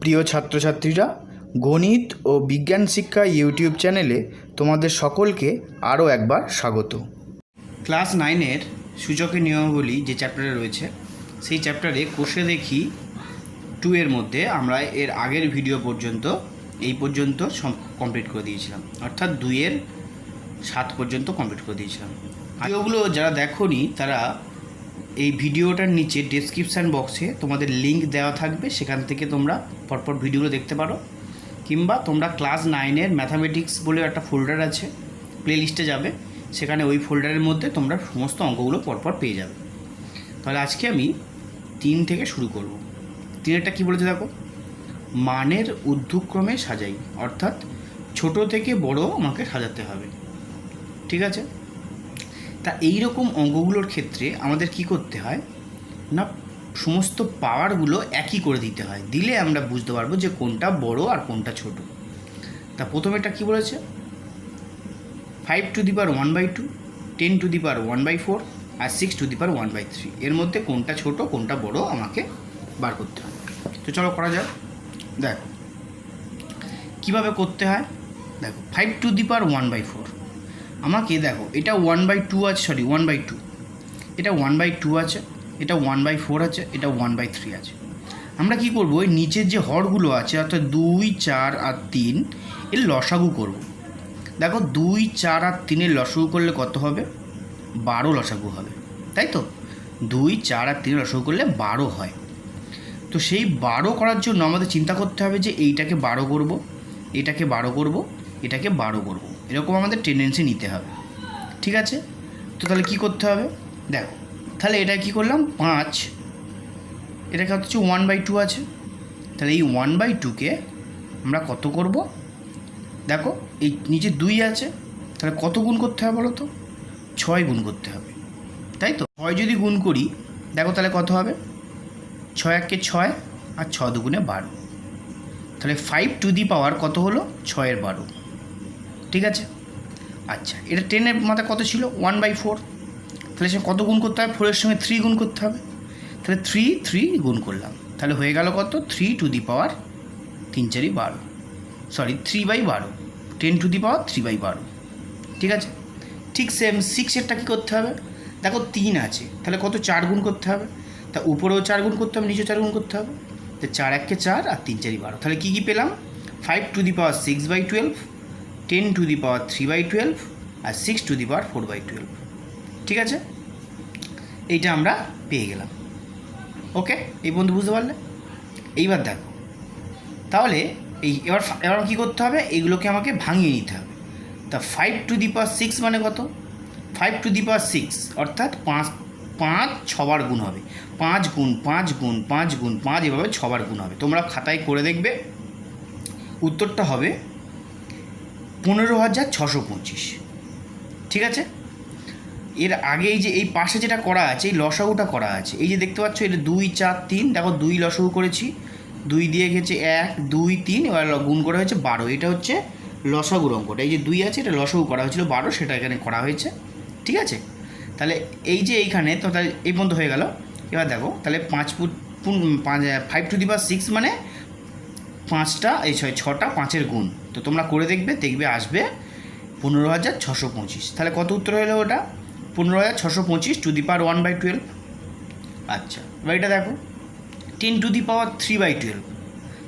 প্রিয় ছাত্রছাত্রীরা, গণিত ও বিজ্ঞান শিক্ষা ইউটিউব চ্যানেলে তোমাদের সকলকে আরও একবার স্বাগত। ক্লাস 9-এর সূচকের নিয়মাবলী যে চ্যাপ্টারে রয়েছে, সেই চ্যাপ্টারে কোষে দেখি 2 এর মধ্যে আমরা এর আগের ভিডিও পর্যন্ত এই পর্যন্ত কমপ্লিট করে দিয়েছিলাম, অর্থাৎ 2-এর 7 পর্যন্ত কমপ্লিট করে দিয়েছিলাম। ভিডিওগুলো যারা দেখোনি তারা এই ভিডিওটার নিচে ডেসক্রিপশান বক্সে তোমাদের লিঙ্ক দেওয়া থাকবে, সেখান থেকে তোমরা পরপর ভিডিওগুলো দেখতে পারো, কিংবা তোমরা ক্লাস 9-এর ম্যাথামেটিক্স বলে একটা ফোল্ডার আছে, প্লেলিস্টে যাবে, সেখানে ওই ফোল্ডারের মধ্যে তোমরা সমস্ত অঙ্কগুলো পরপর পেয়ে যাবে। তাহলে আজকে আমি 3 থেকে শুরু করব। 3-এরটা কী বলেছে দেখো, মানের ঊর্ধ্বক্রমে সাজাই, অর্থাৎ ছোট থেকে বড় আমাকে সাজাতে হবে। ঠিক আছে, তা এই রকম অঙ্কগুলোর ক্ষেত্রে আমাদের কি করতে হয় না, সমস্ত পাওয়ারগুলো একই করে দিতে হয়, দিলে আমরা বুঝতে পারবো যে কোনটা বড় আর কোনটা ছোট। তা প্রথমেটা কি বলেছে, 5 to the power 1/2, 10 to the power 1/4 আর 6 টু দি পাওয়ার 1/3, এর মধ্যে কোনটা ছোট কোনটা বড় আমাকে বার করতে হবে। তো চলো করা যাক। দেখো কীভাবে করতে হয়। দেখো 5 টু দি পাওয়ার 1/4 আমাকে, দেখো এটা 1/2 আছে, 1/2, এটা 1/2 আছে, এটা 1/4 আছে, এটা 1/3 আছে। আমরা কি করব, ওই নিচের যে হরগুলো আছে অর্থাৎ 2, 4 আর 3 এর লসাগু করব। দেখো 2, 4 আর 3 লসাগু করলে কত হবে, 12 লসাগু হবে, তাই তো। 2, 4 আর 3 লসাগু করলে 12 হয়। তো সেই 12 করার জন্য আমাদের চিন্তা করতে হবে যে এইটাকে 12 করব, এটাকে 12 করব, এটাকে 12 করব, এরকম আমাদের টেন্ডেন্সি নিতে হবে। ঠিক আছে, তো তাহলে কি করতে হবে, দেখো তাহলে এটা কি করলাম 5, এটাকে হচ্ছে 1/2 আছে, তাহলে এই 1/2কে আমরা কত করব, দেখো এই নিচে 2 আছে, তাহলে কত গুণ করতে হবে বলো তো, 6 গুণ করতে হবে, তাই তো। 6 যদি গুণ করি, দেখো তাহলে কত হবে, 6 1 6 আর 6 2 12, তাহলে 5 টু দি পাওয়ার কত হলো, 6 12। ঠিক আছে, আচ্ছা এটা 10-এর মাথা কত ছিল, 1/4, তাহলে সে কত গুণ করতে হবে, 4-এর সঙ্গে 3 গুণ করতে হবে, তাহলে 3 গুণ করলাম, তাহলে হয়ে গেল কত, 3 to the power 3 4 12, sorry 3/12, 10 to the power 3/12। ঠিক আছে, ঠিক সেম 6-এরটা কী করতে হবে, দেখো 3 আছে, তাহলে কত 4 গুণ করতে হবে, তা উপরেও 4 গুণ করতে হবে, নিচেও 4 গুণ করতে হবে, তো 4 1 4 আর 3 4 12, তাহলে কী কী পেলাম, 5 to the power 6/12, 10 to the power 3/12 আর 6 টু দি পাওয়ার 4/12। ঠিক আছে, এইটা আমরা পেয়ে গেলাম। ওকে, এই বন্ধু বুঝতে পারলে। এইবার দেখো তাহলে এবার কী করতে হবে, এইগুলোকে আমাকে ভাঙিয়ে নিতে হবে। তা 5 টু দি পাওয়ার 6 মানে কত, 5 টু দি পাওয়ার 6 অর্থাৎ 5 6বার গুণ হবে, 5 গুণ 5 গুণ 5 গুণ 5, এভাবে 6বার গুণ হবে। তোমরা খাতায় করে দেখবে, উত্তরটা হবে 15,625। ঠিক আছে, এর আগে এই যে এই পাশে যেটা করা আছে, এই লসাগুটা করা আছে, এই যে দেখতে পাচ্ছ এটা 2 4 3, দেখো 2 লসাগু করেছি, 2 দিয়ে গেছে 1 2 3, এবার গুণ করা হয়েছে 12, এটা হচ্ছে লসাগুর অঙ্কটা। এই যে 2 আছে, এটা লসাগু করা হয়েছিল 12, সেটা এখানে করা হয়েছে। ঠিক আছে, তাহলে এই যে এইখানে তো তাহলে এই পর্যন্ত হয়ে গেল। এবার দেখো তাহলে 5 টু দি পাওয়ার 6 মানে 5টা, এই 6টা 5-এর গুণ। তো তোমরা করে দেখবে আসবে 15,625। তাহলে কত উত্তর হলো ওটা, 15,625 টু দি পাওয়ার 1/12। আচ্ছা এবার এটা দেখো 10 টু দি পাওয়ার 3/12,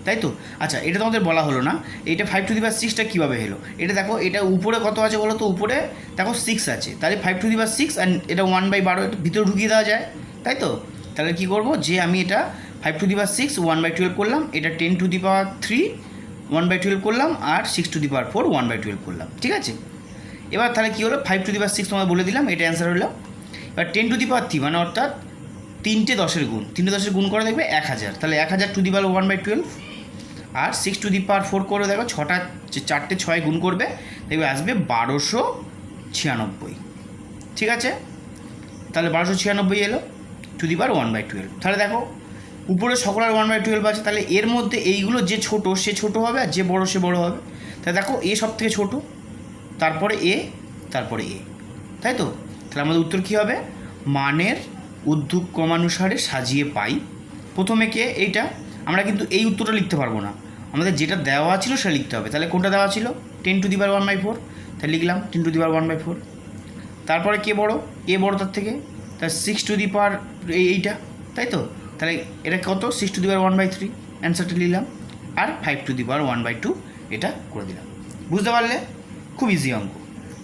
তাই তো। আচ্ছা এটা তোমাদের বলা হলো না, এটা 5 টু দি পাওয়ার 6টা কীভাবে হলো, এটা দেখো এটা উপরে কত আছে বলো তো, উপরে দেখো 6 আছে, তাহলে 5 টু দি পাওয়ার 6 আর এটা 1/12, এটা ভিতরে ঢুকিয়ে দেওয়া যায়, তাই তো। তাহলে কী করবো, যে আমি এটা 5 টু দি পাওয়ার 6 1/12 করলাম, এটা 10 টু দি পাওয়ার 3 1/12 করলাম, আর 6 টু দি পাওয়ার 4 1/12 করলাম। ঠিক আছে, এবার তাহলে কী হলো, 5 টু দি পাওয়ার 6 তোমায় বলে দিলাম, এটা অ্যান্সার হলো। এবার 10 টু দি পাওয়ার 3 মানে অর্থাৎ 3টে 10-এর গুণ, 3টে 10-এর গুণ করে দেখবে 1000, তাহলে 1000 two the power 1/12, R 6 to the পাওয়ার 4 করে দেখো 4টে 6 গুণ করবে, দেখবে আসবে 1296। ঠিক আছে, তাহলে 1296 এলো টু দি পাওয়ার 1/12। তাহলে দেখো উপরে সকলের 1/12 আছে, তাহলে এর মধ্যে এইগুলো যে ছোট সে ছোট হবে, আর যে বড় সে বড় হবে। তাহলে দেখো এ সব থেকে ছোটো, তারপরে এ, তারপরে এ, তাই তো। তাহলে আমাদের উত্তর কী হবে, মানের ঊর্ধ্বক্রমানুসারে সাজিয়ে পাই। প্রথমে কে, এইটা আমরা কিন্তু এই উত্তরটা লিখতে পারবো না, আমাদের যেটা দেওয়া ছিল সেটা লিখতে হবে। তাহলে কোনটা দেওয়া ছিল 10⁻⁴, তাহলে লিখলাম 10⁻⁴। তারপরে কে বড়, এ বড় তার থেকে, তার 6 এইটা, তাই তো? তাহলে এটা কত 6⁻⁴, অ্যান্সারটা নিলাম। আর 5⁻⁴ এটা করে দিলাম। বুঝতে পারলে? খুব ইজি অঙ্ক।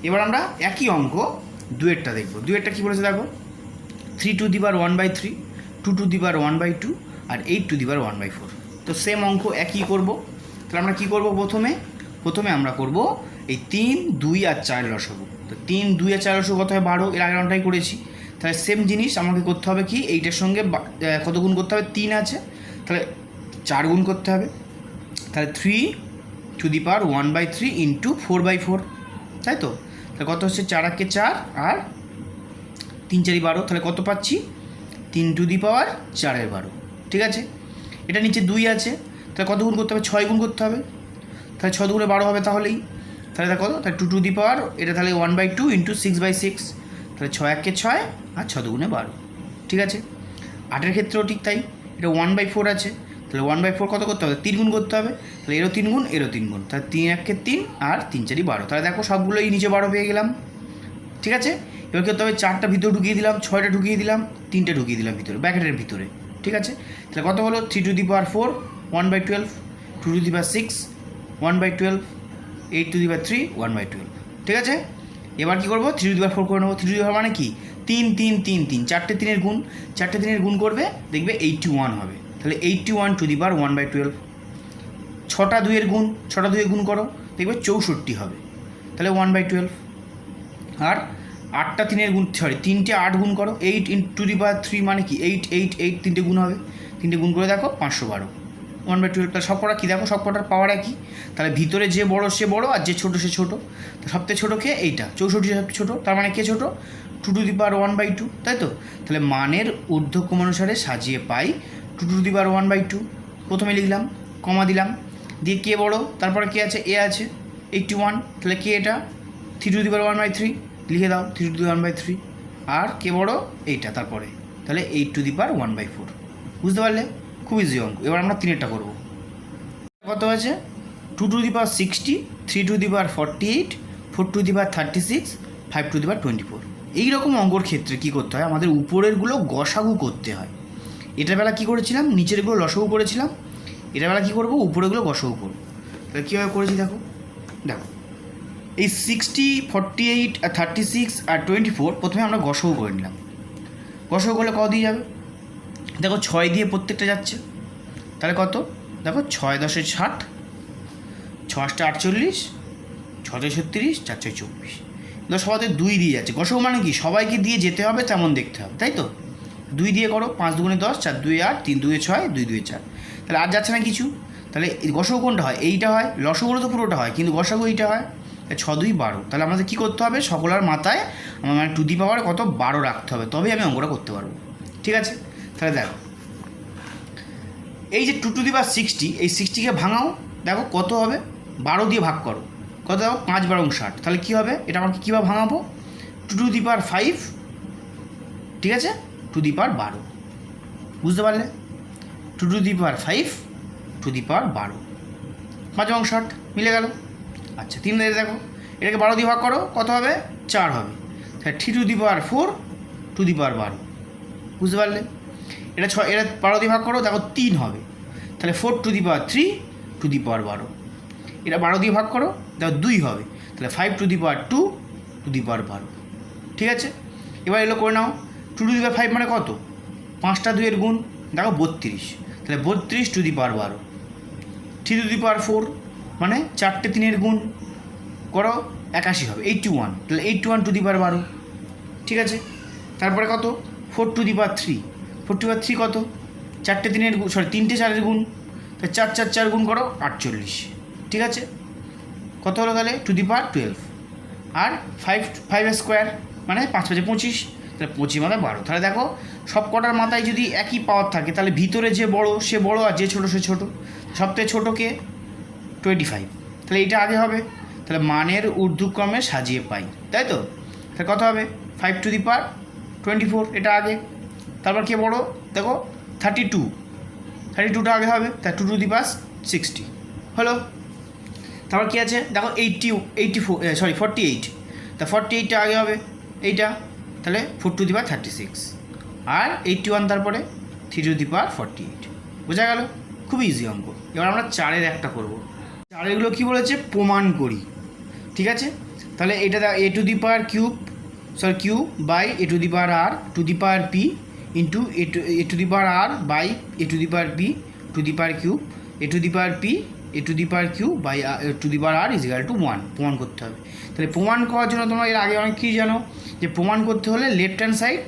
এবার আমরা একই অঙ্ক দুয়েরটা দেখব। দুয়েরটা কী বলেছে দেখো, 3⁻⁴, 2⁻⁴ আর 8⁻⁴। তো সেম অঙ্ক একই করব। তাহলে আমরা কী করব, প্রথমে আমরা করব এই 3, 2 আর 4 লসাগু। তো 3, 2 আর 4 লসাগু কত হয় 12, এর আগের অঙ্কটাই করেছি। তাহলে সেম জিনিস আমাকে করতে হবে কি, এইটার সঙ্গে কত গুণ করতে হবে, 3 আছে, তাহলে 4 গুণ করতে হবে। তাহলে 3⁻⁴ ইন্টু 4/4, তাই তো? তাহলে কত হচ্ছে, 4 × 4 আর 3 × 4 = 12। তাহলে কত পাচ্ছি, 3⁻⁴, ঠিক আছে? এটা নিচে 2 আছে, তাহলে কত গুণ করতে হবে, 6 গুণ করতে হবে। তাহলে 6 দুগুণে 12 হবে তাহলেই। তাহলে কত, তাহলে 2⁻, এটা তাহলে 1/2 ইন্টু 6/6, তাহলে 6 × 1 = 6 আর 6 দুগুণে 12, ঠিক আছে? 8-এর ক্ষেত্রেও ঠিক তাই, এটা 1/4 আছে, তাহলে 1/4 কত করতে হবে, 3 গুণ করতে হবে। তাহলে এরও 3 গুণ, এরও 3 গুণ, তাহলে 3 × 1 = 3 আর 3 × 4 = 12। তাহলে দেখো সবগুলোই নিচে 12 পেয়ে গেলাম, ঠিক আছে? এবার কী করতে হবে, 4টা ভিতরে ঢুকিয়ে দিলাম, 6টা ঢুকিয়ে দিলাম, 3টা ঢুকিয়ে দিলাম ভিতরে, ব্র্যাকেটের ভিতরে, ঠিক আছে? তাহলে কত হলো, 3⁻⁴ 1/12, 2⁻6 1/12, 8⁻³ 1/12, ঠিক আছে? এবার কী করবো, 3⁻⁴ করে নেবো। 3⁻⁴ মানে কি, 3 3 3 3, 4টে 3-এর গুণ, 4টে 3-এর গুণ করবে, দেখবে 81 হবে। তাহলে 81⁻⁴/12। 6টা 2-এর গুণ, 6টা 2-এর গুণ করো, দেখবে 64 হবে, তাহলে 1/12। আর 8টা 3-এর গুণ, 3টে 8 গুণ করো, 8⁻³ মানে কি 8 8 8, 3টে গুণ হবে, 3টে গুণ করে দেখো 512, 1/12। তাহলে সব কটা কী দেখো, সব কটার পাওয়ার একই। তাহলে ভিতরে যে বড় সে বড়, আর যে ছোটো সে ছোটো। তো সবথেকে ছোটো কে, এইটা 64 সবচেয়ে ছোটো, তার মানে কে ছোটো, 2⁻⁴/2, তাই তো? তাহলে মানের ঊর্ধ্বক্রম অনুসারে সাজিয়ে পাই 2⁻⁴/2। প্রথমে লিখলাম, কমা দিলাম, দিয়ে কে বড়, তারপরে কে আছে, এ আছে 81, তাহলে কে এটা 3⁻⁴/3, লিখে দাও 3⁻⁴, আর কে বড়, এইটা তারপরে, তাহলে 8⁻⁴। বুঝতে পারলে? খুব ইজি অঙ্ক। এবার আমরা 3-এরটা করবো। কত আছে, 2⁻60, 3⁻48, 4⁻36, 5⁻24। এইরকম অঙ্কর ক্ষেত্রে কী করতে হয়, আমাদের উপরেরগুলো গসাগু করতে হয়। এটার বেলা কী করেছিলাম, নিচেরগুলো লসাগু করেছিলাম, এটার বেলা কী করবো, উপরেগুলো গসাগু করবো। তাহলে কীভাবে করেছি দেখো, এই 60, 48 আর 36 আর 24 প্রথমে আমরা গসাগু করে নিলাম। গসাগু করলে কত দিয়ে যাবে, দেখো 6 দিয়ে প্রত্যেকটা যাচ্ছে, তাহলে কত, দেখো 6 × 10 = 60, 6 × 8 = 48, 6 × 36, 4 × 24। কিন্তু সবাই 2 দিয়ে যাচ্ছে। গসাগু মানে কি, সবাইকে দিয়ে যেতে হবে তেমন দেখতে হবে, তাই তো? 2 দিয়ে করো, 5 দুগুণে 10, 4 2 8, 3 2 6, 2 2 4, তাহলে আর যাচ্ছে না কিছু। তাহলে গসাগু কোনটা হয়, এইটা হয়, লসাগুলো তো পুরোটা হয়, কিন্তু গসাগু এইটা হয়। 6 2 12। তাহলে আমাদের কী করতে হবে, সকলের মাথায় আমার মানে টু দি পাওয়ার কত 12 রাখতে হবে, তবেই আমি অঙ্কটা করতে পারবো, ঠিক আছে? তাহলে দেখো, এই যে 2⁻60, এই 60কে ভাঙাও, দেখো কত হবে, 12 দিয়ে ভাগ করো, কত দেখো 5 × 12 = 60। তাহলে কী হবে, এটা আমাকে কীভাবে ভাঙাবো, 2⁵, ঠিক আছে, 2⁻12। বুঝতে পারলে, 2⁵, 2⁻12, 5 × 60 মিলে গেল। আচ্ছা 3 দেখো, এটাকে 12 দিয়ে ভাগ করো, কত হবে, 4 হবে। তাহলে 3⁻4, 2⁻12। বুঝতে পারলে, এটা 6, এটা 12 দিয়ে ভাগ করো, দেখো 3 হবে, তাহলে 4⁻3, 2⁻12। এটা 12 দিয়ে ভাগ করো, দেখো 2 হবে, তাহলে 5⁻2, 2⁻12, ঠিক আছে? এবার এগুলো করে নাও, 2⁵ মানে কত, 5টা 2-এর গুণ, দেখো 32, তাহলে 32 2⁻12। 3⁻4 মানে 4টে 3-এর গুণ করো, 81 হবে, 81, তাহলে 81 2⁻12, ঠিক আছে? তারপরে কত, 4⁻3, 4⁻3 কত, 4টে 3-এর গুণ, 3টে 4-এর গুণ, তাহলে 4 4 4 গুণ করো 48, ঠিক আছে? কত হলো তাহলে 2⁻12, আর 5 স্কোয়ার মানে 5 5 25, তাহলে 25 মানে 12। তাহলে দেখো সব কটার মাথায় যদি একই পাওয়ার থাকে, তাহলে ভিতরে যে বড় সে বড়, আর যে ছোটো সে ছোটো। সবথেকে ছোটোকে 25, তাহলে এইটা আগে হবে। তাহলে মানের ঊর্ধ্বক্রমে সাজিয়ে পাই, তাই তো? তাহলে কত হবে, 5⁻24, এটা আগে। তারপর কে বড়, দেখো 32, 32টা আগে হবে, তাই 2 টু দি পাওয়ার 60 হলো। তারপর কী আছে দেখো 48, তা 48টা আগে হবে এইটা, তাহলে 4 টু দি পাওয়ার 36 আর 81 তারপরে 3 টু দি পাওয়ার 48। বোঝা গেল? খুব ইজি অঙ্ক। এবার আমরা 4-এর একটা করব। 4-এরগুলো কী বলেছে প্রমাণ করি, ঠিক আছে? তাহলে এটা A to the power cube by A to the power R to the power P into A to the power R by A to the power P to the power cube A to the power P A to the power cube by to the power R is equal to 1 প্রমাণ করতে হবে। তাহলে প্রমাণ করার জন্য তোমরা এর আগে অনেক কিছু জানো যে প্রমাণ করতে হলে left hand side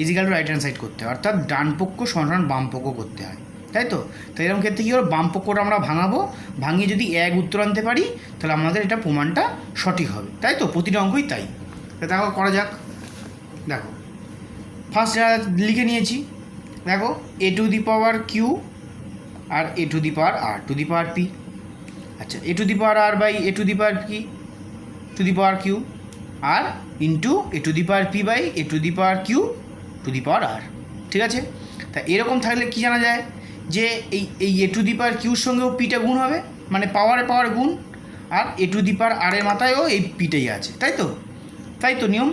is equal two right hand side করতে হয়, অর্থাৎ ডান পক্ষ সমান বাম পক্ষ করতে হয়, তাই তো? তো এরকম ক্ষেত্রে কী হলো, বাম পক্ষটা আমরা ভাঙাবো, ভাঙিয়ে যদি এক উত্তর আনতে পারি তাহলে আমাদের এটা প্রমাণটা সঠিক হবে, তাই তো? প্রতিটা অঙ্কই তাই। দেখো করা যাক। দেখো ফার্স্ট যারা লিখে নিয়েছি, দেখো A to the power Q আর A to the power R to the power P. আচ্ছা, A to the power R by A to the power P to the power Q R into A to the power P by A to the power Q to the power R, ঠিক আছে? তা এরকম থাকলে কী জানা যায় যে এই এ to the পাওয়ার কিউর সঙ্গেও পিটা গুণ হবে, মানে পাওয়ার গুণ, আর এ টু দি পাওয়ার আরের মাথায়ও এই পিটাই আছে, তাই তো? তাই তো নিয়ম।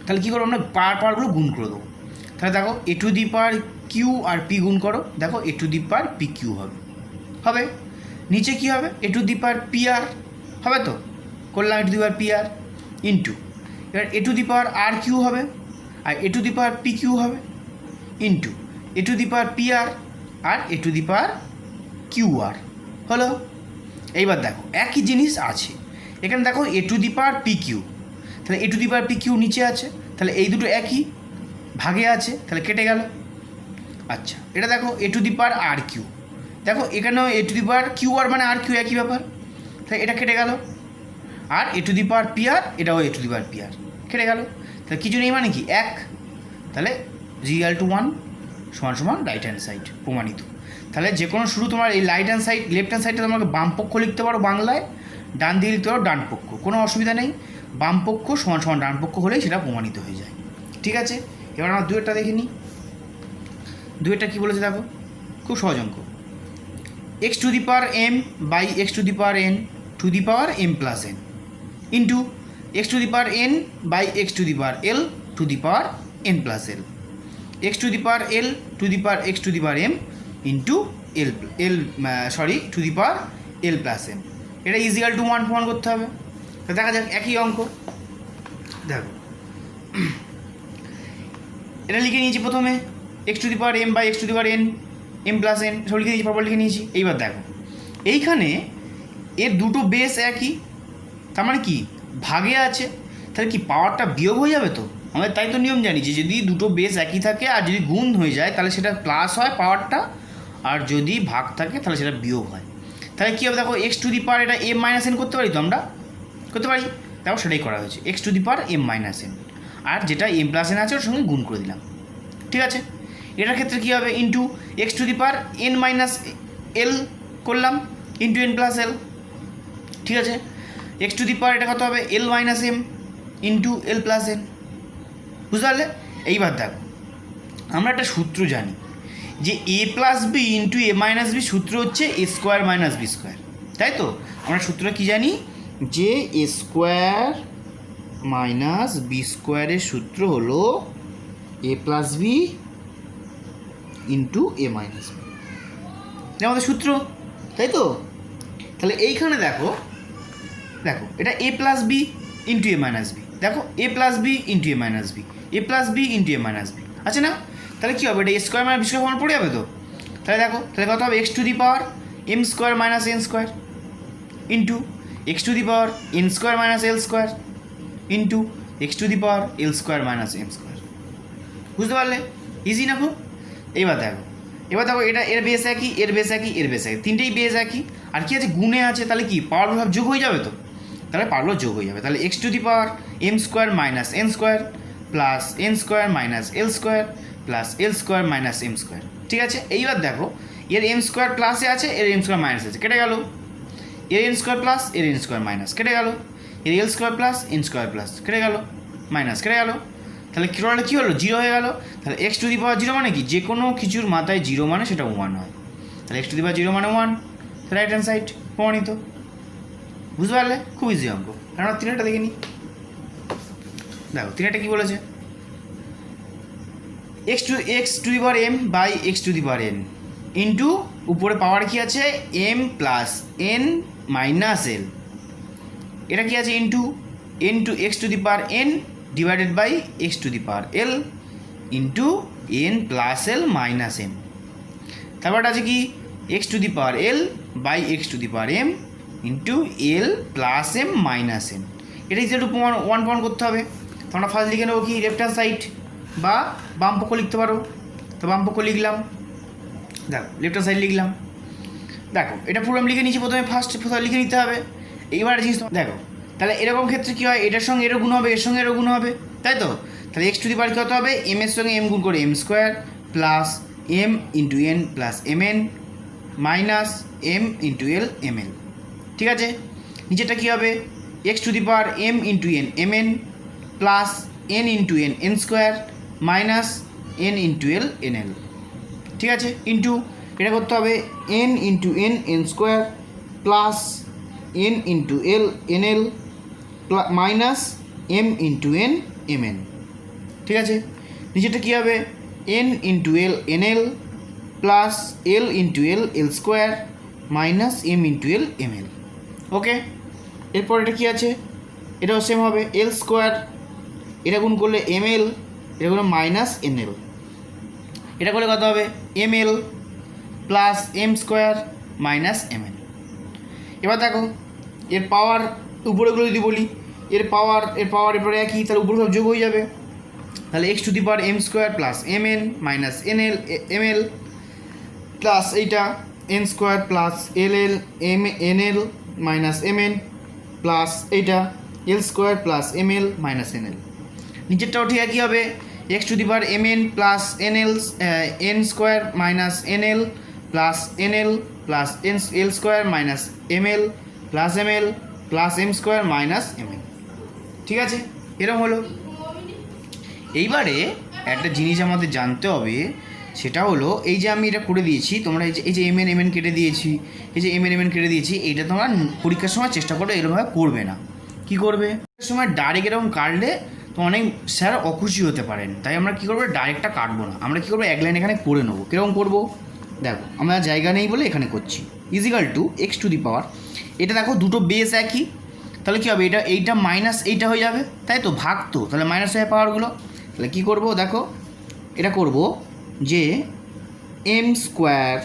তাহলে কী করবো, আমরা পাওয়ারগুলো গুণ করে দেবো। তাহলে দেখো A to the power Q আর পি গুণ করো, দেখো A to the power P Q হবে। নিচে কী হবে, এ টু দি পাওয়ার পি আর হবে, তো করলাম A to the power P R into এবার A to the power R Q হবে আর A to the power P Q হবে into A to the power P R A to the power Q R হলো। এইবার দেখো একই জিনিস আছে এখানে, দেখো A to the power P Q, তাহলে A to the power P Q নিচে আছে, তাহলে এই দুটো একই ভাগে আছে, তাহলে কেটে গেল। আচ্ছা, এটা দেখো A to the power R Q, দেখো এখানেও এ টু দি পাওয়ার কিউ আর মানে আর কিউ একই ব্যাপার, তাহলে এটা কেটে গেল। আর A to the power P আর এটাও এ টু দি পাওয়ার পি আর কেটে গেল, তাহলে কিছু নেই মানে কি এক, তাহলে জিএল টু 1 সমান রাইট হ্যান্ড সাইড প্রমাণিত। তাহলে যে কোনো শুরু তোমার এই right hand side left hand সাইডটা তোমাকে বাম পক্ষ লিখতে পারো বাংলায়, ডান দিয়ে লিখতে পারো ডান পক্ষ, কোনো অসুবিধা নেই। বাম পক্ষ সমান ডান পক্ষ হলেই সেটা প্রমাণিত হয়ে যায়, ঠিক আছে? এবার আমরা দুয়েরটা দেখে নিই। দুয়েরটা কী বলেছে দেখো, খুব সহজ অঙ্ক। X to the power M by x to the power n to the power m plus N into x to the power n by x to the power l to the power n plus l x to the power l to the power x to the power M into to the power l plus m. এটা equal to 1 প্রমাণ করতে হবে। তো দেখা যাক একই অঙ্ক। দেখো এটা লিখে নিয়েছি প্রথমে x to the power M by x to the power n m plus n সব লিখে নিয়েছি, পরপর লিখে নিয়েছি। এইবার দেখো এইখানে এর দুটো বেস একই, তার মানে কি ভাগে আছে, তাহলে কি পাওয়ারটা বিয়োগ হয়ে যাবে? তো আমাদের তাই তো নিয়ম জানি যে যদি দুটো বেস একই থাকে আর যদি গুণ হয়ে যায় তাহলে সেটা প্লাস হয় পাওয়ারটা, আর যদি ভাগ থাকে তাহলে সেটা বিয়োগ হয়। তাহলে কী হবে দেখো এক্স টু দি পাওয়ার এটা এম মাইনাস এন করতে পারি তো, আমরা করতে পারি, দেখো সেটাই করা হয়েছে X to the power M minus N, আর যেটা এম প্লাস এন আছে ওর সঙ্গে গুণ করে দিলাম, ঠিক আছে? এটার ক্ষেত্রে কী হবে into x to the power N minus L করলাম ইন্টু এন প্লাস এল, ঠিক আছে? এক্স টু দি পাওয়ার এটা কত হবে এল minus M into L plus N, বুঝতে পারলে? এইবার দেখো আমরা একটা সূত্র জানি যে এ plus B into A minus B সূত্র হচ্ছে এ স্কোয়ার মাইনাস বি স্কোয়ার, তাই তো? আমরা সূত্রটা কী জানি যে এ স্কোয়ার মাইনাস বি স্কোয়ারের সূত্র হলো A plus B into A minus B, এটা আমাদের সূত্র, তাই তো? তাহলে এইখানে দেখো এটা A plus B into A minus B, দেখো A plus B into A minus B A plus B into A minus B আছে না? তাহলে কী হবে এটা A square minus B square form পড়ে যাবে তো। তাহলে দেখো তাহলে কত হবে X to the power M square minus N square into x to the power n square minus L square into x to the power l square minus M square, বুঝতে পারলে? ইজি না খুব? এবার দেখো এটা এর বেস একই এর বেস একই এর বেস একই, তিনটেই বেস একই, আর কি আছে গুণে আছে, তাহলে কি পাওয়ারগুলো সব যোগ হয়ে যাবে তো, তাহলে পাওয়ারগুলো যোগ হয়ে যাবে। তাহলে x to the power M square minus N square plus N square minus L square plus L square minus M square, ঠিক আছে? এইবার দেখো এর এম স্কোয়ার প্লাসে আছে এর এম স্কোয়ার মাইনাস আছে, কেটে গেল। এর এন স্কোয়ার প্লাস এর এন স্কোয়ার মাইনাস কেটে গেল, এর L square plus N square plus কেটে গেল, মাইনাস কেটে গেল, তাহলে কী হলো জিরো হয়ে গেল। তাহলে x to the power zero মানে কি যে কোনো কিছুর মাথায় জিরো মানে সেটা 1 হয়, তাহলে x to the power zero মানে ওয়ান, রাইট হ্যান্ড সাইড প্রমাণিত। বুঝতে পারলে? খুব ইজি অঙ্ক। আমরা তিনটা দেখে নিই। দেখো তিনটা কী বলেছে, X to the power M by x to the power N into উপরে পাওয়ার কী আছে M plus N minus L, এটা কি আছে into N to X to the power N divided by x to the power L into N plus L minus M. তারপরটা আছে কি X to the power L by x to the power M into L plus M minus M. এটা যেহেতু one প্রমাণ করতে হবে, তোমরা first লিখে নেবো কি লেফট হ্যান্ড সাইড বা বাম পক্ষ লিখতে পারো। তো বাম পক্ষ লিখলাম, দেখো লেফট হ্যান্ড সাইড লিখলাম। দেখো এটা পুরো আমি লিখে নিচ্ছি, প্রথমে ফার্স্ট লিখে নিতে হবে। এইবার জিনিস দেখো, তাহলে এরকম ক্ষেত্রে কী হয়, এটার সঙ্গে এরও গুণ হবে, এর সঙ্গে এরও গুণ হবে, তাই তো? তাহলে এক্স টু দি পাওয়ার কী হতে হবে, এম এর সঙ্গে এম গুণ করে M square plus M into N plus M N minus M into L M এল। ঠিক আছে, নিচেরটা কী হবে, X to the power M into N M N plus N into N N square minus N into L N L. ঠিক আছে, into এটা করতে হবে N into N N square plus N into L N L minus M into N M N. ঠিক আছে, নিচেরটা কী হবে N into L N L plus L into L L square minus M into L M L. Okay, এরপর এটা কী আছে, এটাও same হবে এল স্কোয়ার, এটা গুণ করলে এম এল, এটা করলে মাইনাস এন এল, এটা করলে কত হবে এম এল plus m square minus M l. এবার দেখো এর পাওয়ার উপরেগুলো যদি বলি, এর পাওয়ার এরপরে একই, তাহলে উপরে সব যোগ হয়ে যাবে। তাহলে x to the power M square plus M N minus N L M L plus এইটা N square plus L L M N L minus M N plus এইটা L square plus M L minus N L. নিচেরটাও ঠিক একই হবে, X to the power M N plus N L N square minus N L plus N L plus N L square minus M L plus M L plus m square minus M L. ঠিক আছে, এরকম হলো। এইবারে একটা জিনিস আমাদের জানতে হবে, সেটা হলো এই যে আমি এটা করে দিয়েছি, তোমরা এই যে এম এন কেটে দিয়েছি, এই যে এম এন কেটে দিয়েছি, এইটা তোমরা পরীক্ষার সময় চেষ্টা করো এরকমভাবে করবে না। কি করবে, সময় ডাইরেক্ট এরকম কাটলে তো অনেক স্যার অখুশি হতে পারেন, তাই আমরা কী করবো ডাইরেক্টটা কাটবো না, আমরা কী করবো এক লাইন এখানে করে নেবো। কীরকম করবো দেখো, আমরা জায়গা নেই বলে এখানে করছি, is equal to X to the power, এটা দেখো দুটো বেস একই, তাহলে কী হবে এইটা মাইনাস এইটা হয়ে যাবে, তাই তো ভাগ, তো তাহলে মাইনাস হয়ে পাওয়ারগুলো, তাহলে কী করবো দেখো, এটা করব যে m square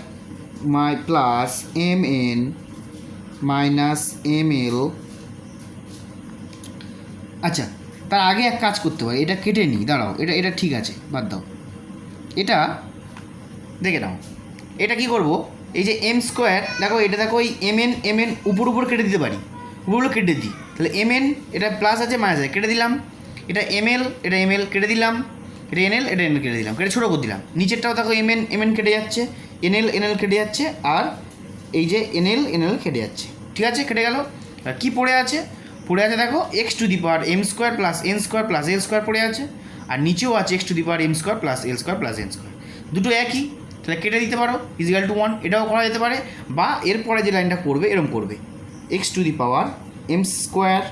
plus M N minus M l. আচ্ছা, তার আগে এক কাজ করতে পারি, এটা কেটে নিই, দাঁড়াও, এটা ঠিক আছে, বাদ দাও, এটা দেখে নাও। এটা কি করব, এই যে এম স্কোয়ার দেখো, এটা দেখো এই এম এন উপর কেটে দিতে পারি, উপরগুলো কেটে দিই, তাহলে এম এন এটা প্লাস আছে মাইনাস আছে, কেটে দিলাম, এটা এম এল কেটে দিলাম, এটা এন এল কেটে দিলাম, কেটে ছোটো করে দিলাম। নিচেরটাও দেখো এম এন কেটে যাচ্ছে, এন এল কেটে যাচ্ছে, আর এই যে এন এল কেটে যাচ্ছে। ঠিক আছে, কেটে গেল। আর কী পড়ে আছে দেখো x to the power M square plus N square plus L square পড়ে আছে, আর নিচেও আছে x to the power M square plus L square plus N square, দুটো একই, তাহলে কেটে দিতে পারো ইজিক্যাল টু 1, এটাও করা যেতে পারে। বা এরপরে যে লাইনটা করবে এরকম করবে, X to the power M square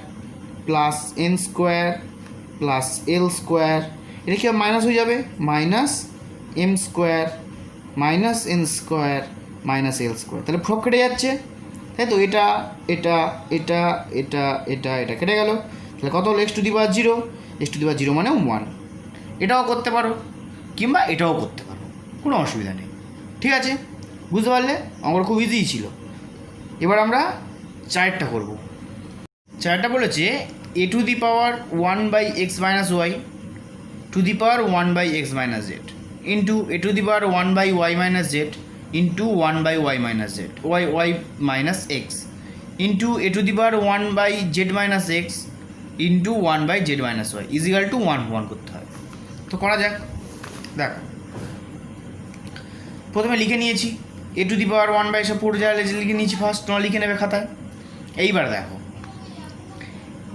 plus N square plus L square, এটা কি মাইনাস হয়ে যাবে, minus M square minus N square minus এল স্কোয়ার, তাহলে সব কেটে যাচ্ছে, তাই তো? এটা এটা এটা এটা এটা এটা কেটে গেল, তাহলে কত হলো X to the power 0, X to the power 0 মানে 1। এটাও করতে পারো কিংবা এটাও করতে পারো, কোনো অসুবিধা নেই। ঠিক আছে, বুঝতে পারলে? আমার খুব ইজিই ছিল। এবার আমরা চারটা করব। চারটা বলেছে A to the power 1 by X minus Y to the power 1 by X minus Z into A to the power 1 by Y minus Z into 1 by Y minus Z Y minus X into A to the power 1 by Z minus X into 1 by Z minus Y is equal to 1 করতে হয়। তো করা যাক, দেখো প্রথমে লিখে নিয়েছি এ to the power 1 by সব পুরো যা লিখে নিয়েছি, ফার্স্ট তোমরা লিখে নেবে খাতায়। এইবার দেখো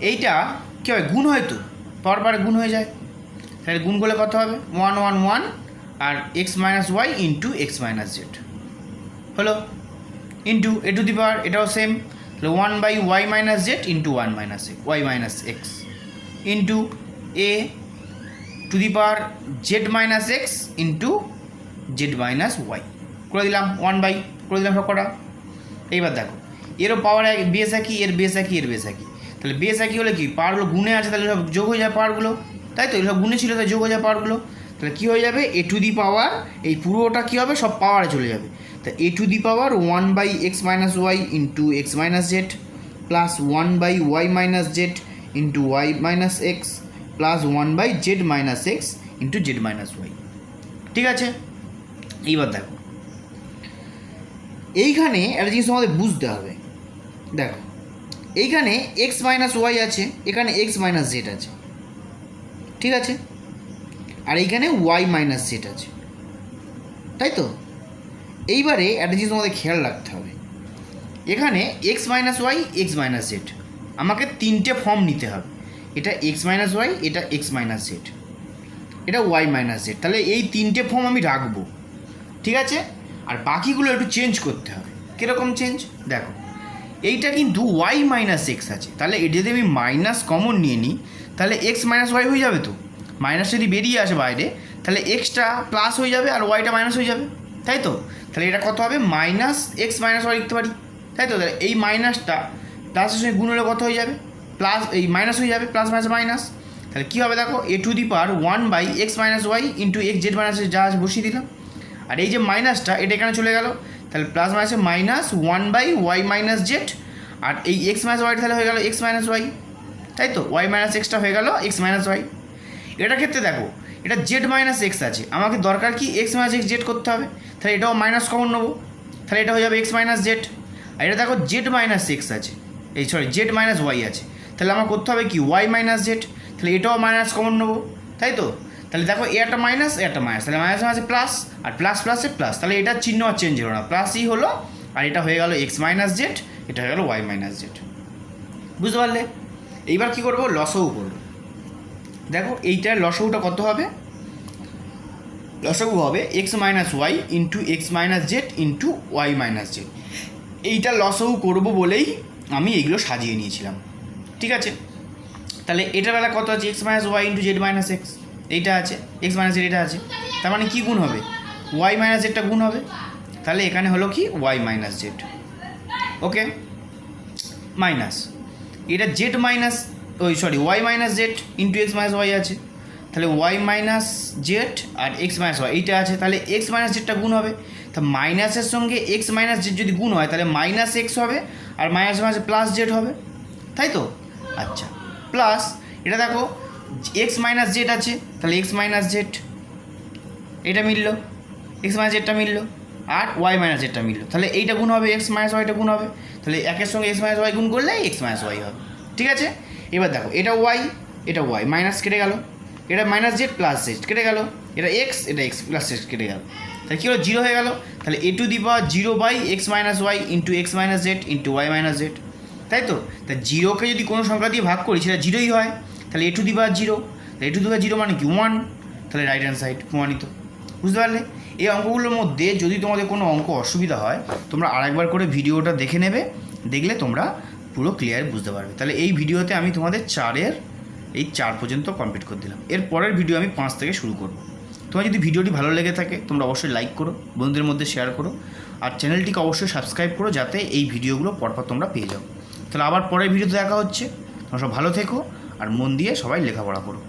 এইটা কী হয়, গুণ হয়, তো পরবার গুণ হয়ে যায়, তাহলে গুণ করলে কত হবে 1 আর x minus Y into x minus Z. হলো into A to the power এটাও সেম, তাহলে 1/y minus Z into 1 minus Y minus X into A to the power Z minus X into Z minus Y করে দিলাম 1 করে দিলাম সব কটা। এইবার দেখো এরও পাওয়ার বেস একই, এর বেস একই, এর বেস একই, তাহলে বেস একই হলে কি পাওয়ারগুলো গুণে আছে, তাহলে সব যোগ হয়ে যায় পাওয়ারগুলো, তাই তো? সব গুণে ছিল তাই যোগ হয়ে যায় পাওয়ারগুলো, তাহলে কী হয়ে যাবে এ টু দি পাওয়ার এই পুরোটা কী হবে সব পাওয়ারে চলে যাবে, তা A to the power 1/x minus Y into x minus Z plus 1/y minus Z into Y minus X plus 1/z minus X into Z minus Y. ঠিক আছে, এইবার দেখো এইখানে একটা জিনিস তোমাদের বুঝতে হবে। দেখো এইখানে এক্স মাইনাস ওয়াই আছে, এখানে এক্স মাইনাস জেড আছে, ঠিক আছে, আর এইখানে ওয়াই মাইনাস জেড আছে, তাই তো? এইবারে একটা জিনিস তোমাদের খেয়াল রাখতে হবে, এখানে x minus y x minus z আমাকে তিনটে ফর্ম নিতে হবে, এটা এক্স মাইনাস ওয়াই, এটা এক্স মাইনাস জেড, এটা ওয়াই মাইনাস জেড, তাহলে এই তিনটে ফর্ম আমি রাখবো, ঠিক আছে? আর বাকিগুলো একটু চেঞ্জ করতে হবে। কীরকম চেঞ্জ? দেখো এইটা কিন্তু ওয়াই মাইনাস এক্স আছে, তাহলে এটা যদি আমি মাইনাস কমন নিয়ে নিই তাহলে এক্স মাইনাস ওয়াই হয়ে যাবে, তো মাইনাস যদি বেরিয়ে আসে বাইরে তাহলে এক্সটা প্লাস হয়ে যাবে আর ওয়াইটা মাইনাস হয়ে যাবে, তাই তো? তাহলে এটা কত হবে মাইনাস এক্স মাইনাস ওয়াই লিখতে পারি, তাই তো? তাহলে এই মাইনাসটা প্লাসের সঙ্গে গুণ হলে কত হয়ে যাবে প্লাস, এই মাইনাস হয়ে যাবে, প্লাস মাইনাস মাইনাস, তাহলে কী হবে দেখো A to the power 1/x minus Y into X Z minus যা বসিয়ে দিলাম, আর এই যে মাইনাসটা এটা এখানে চলে গেল, তাহলে প্লাস মাইনাসে মাইনাস 1/y মাইনাস জেড, আর এই এক্স মাইনাস ওয়াই তাহলে হয়ে গেল এক্স মাইনাস ওয়াই, তাই তো? ওয়াই মাইনাস এক্সটা হয়ে গেল এক্স মাইনাস ওয়াই। এটার ক্ষেত্রে দেখো এটা জেড মাইনাস এক্স আছে, আমাকে দরকার কি এক্স মাইনাস এক্স জেড করতে হবে, তাহলে এটাও মাইনাস কমন নেবো, তাহলে এটা হয়ে যাবে এক্স মাইনাস জেড। আর এটা দেখো জেড মাইনাস এক্স আছে, এই সরি জেড মাইনাস ওয়াই আছে, তাহলে আমার করতে হবে কি ওয়াই মাইনাস জেড, তাহলে এটাও মাইনাস কমন নেবো, তাই তো? তাহলে দেখো এ একটা মাইনাস এ একটা মাইনাস, তাহলে মাইনাস মাইনাসে প্লাস আর প্লাস প্লাসে প্লাস, তাহলে এটার চিহ্ন আর চেঞ্জ হলো না, প্লাসই হলো, আর এটা হয়ে গেল এক্স মাইনাস জেড, এটা হয়ে গেল ওয়াই মাইনাস জেড। বুঝতে পারলে? এইবার কী করবো লসগু করবো। দেখো এইটার লসগুটা কত হবে, লসগু হবে x minus Y into x minus Z into Y minus z. এইটা লসগু করবো বলেই আমি এইগুলো সাজিয়ে নিয়েছিলাম, ঠিক আছে? তাহলে এটার বেলা কত আছে x minus Y into Z minus x, এইটা আছে এক্স মাইনাস জেড এটা আছে, তার মানে কী গুণ হবে ওয়াই মাইনাস জেডটা গুণ হবে, তাহলে এখানে হলো কি y minus z, okay, minus এটা জেড মাইনাস ওই sorry y minus Z into x minus y আছে, তাহলে ওয়াই মাইনাস জেড আর এক্স মাইনাস ওয়াই এইটা আছে, তাহলে এক্স মাইনাস জেডটা গুণ হবে, তা মাইনাসের সঙ্গে এক্স মাইনাস জেড যদি গুণ হয় তাহলে মাইনাস এক্স হবে আর মাইনাস মাইনাসে প্লাস জেড হবে, তাই তো? আচ্ছা প্লাস এটা দেখো এক্স মাইনাস জেড আছে, তাহলে এক্স মাইনাস জেড এটা মিলল, এক্স মাইনাস জেডটা মিলল, আর ওয়াই মাইনাস জেডটা মিলল, তাহলে এইটা গুণ হবে এক্স মাইনাস ওয়াইটা গুণ হবে, তাহলে একের সঙ্গে এক্স মাইনাস ওয়াই গুণ করলে এক্স মাইনাস ওয়াই হবে, ঠিক আছে? এবার দেখো এটা ওয়াই এটা ওয়াই মাইনাস কেটে গেল, এটা মাইনাস জেড প্লাস জেড কেটে গেল, এটা এক্স এটা এক্স প্লাস জেড কেটে গেল, তাহলে কী হলো জিরো হয়ে গেল, তাহলে A to the power 0/x minus Y into x minus Z into Y minus Z, তাই তো? তা জিরোকে যদি কোনো সংখ্যা দিয়ে ভাগ করি সেটা জিরোই হয়, তাহলে A to the power 0, A to the power 0 মানে কি 1, তাহলে রাইট হ্যান্ড সাইড প্রমাণিত। বুঝতে পারলে? এই অঙ্কগুলোর মধ্যে যদি তোমাদের কোনো অঙ্ক অসুবিধা হয় তোমরা আরেকবার করে ভিডিওটা দেখে নেবে, দেখলে তোমরা পুরো ক্লিয়ার বুঝতে পারবে। তাহলে এই ভিডিওতে আমি তোমাদের 4 পর্যন্ত কমপ্লিট করে দিলাম, এর পরের ভিডিও আমি 5 থেকে শুরু করব। তোমার যদি ভিডিওটি ভালো লেগে থাকে তোমরা অবশ্যই লাইক করো, বন্ধুদের মধ্যে শেয়ার করো, আর চ্যানেলটিকে অবশ্যই সাবস্ক্রাইব করো যাতে এই ভিডিওগুলো পরপর তোমরা পেয়ে যাও। তাহলে আবার পরের ভিডিওতে দেখা হচ্ছে, তোমরা সব ভালো থেকো আর মন দিয়ে সবাই লেখাপড়া করো।